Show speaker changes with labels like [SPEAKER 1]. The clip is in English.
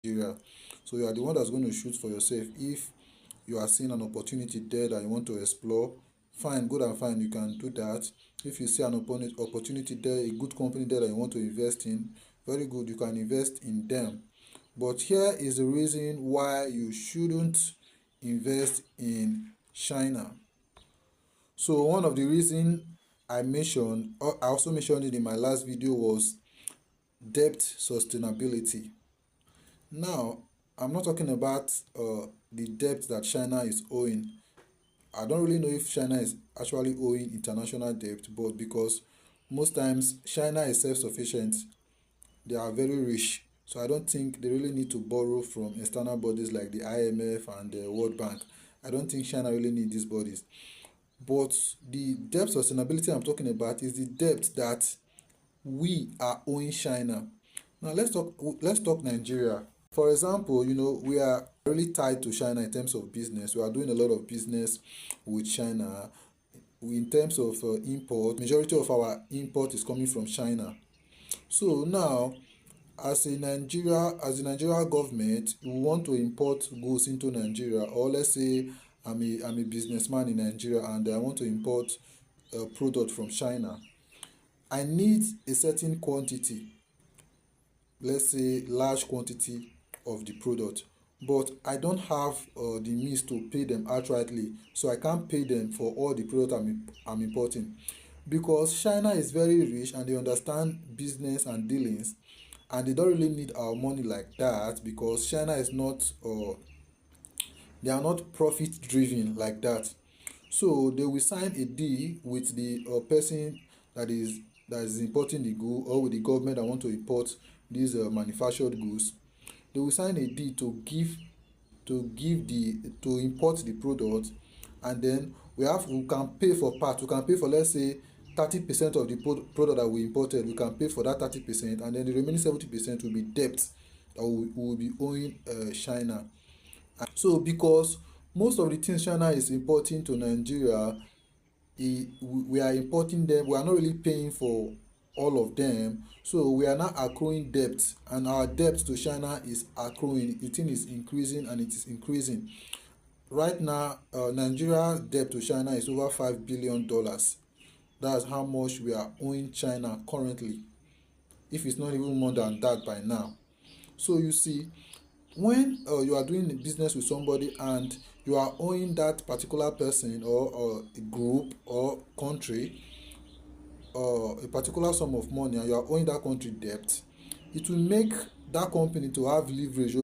[SPEAKER 1] Nigeria. So you are the one that's going to shoot for yourself. If you are seeing an opportunity there that you want to explore, fine, good and fine, you can do that. If you see an opportunity there, a good company there that you want to invest in, very good, you can invest in them. But here is the reason why you shouldn't invest in China. So one of the reasons I also mentioned it in my last video, was debt sustainability. Now, I'm not talking about the debt that China is owing. I don't really know if China is actually owing international debt, but because most times China is self-sufficient, they are very rich. So I don't think they really need to borrow from external bodies like the IMF and the World Bank. I don't think China really need these bodies. But the debt sustainability I'm talking about is the debt that we are owing China. Now let's talk Nigeria. For example, we are really tied to China in terms of business. We are doing a lot of business with China. In terms of import, majority of our import is coming from China. So now, as a Nigeria government, we want to import goods into Nigeria, or let's say I'm a businessman in Nigeria and I want to import a product from China. I need a certain quantity, let's say large quantity of the product, but I don't have the means to pay them outrightly, so I can't pay them for all the product I'm importing, because China is very rich and they understand business and dealings, and they don't really need our money like that, because China is not they are not profit driven like that. So they will sign a deal with the person that is importing the good, or with the government that want to import these manufactured goods. They will sign a deal to import the product, and then we can pay for part. We can pay for, let's say, 30% of the product that we imported. We can pay for that 30%, and then the remaining 70% will be debt that we will be owing China. So because most of the things China is importing to Nigeria, we are importing them, we are not really paying for all of them, so we are now accruing debt, and our debt to China is accruing. The thing is increasing, and it is increasing. Right now, Nigeria debt to China is over $5 billion. That's how much we are owing China currently, if it's not even more than that by now. So you see, when you are doing business with somebody and you are owing that particular person, or a group or country, a particular sum of money, and you are owing that country debt, it will make that company to have leverage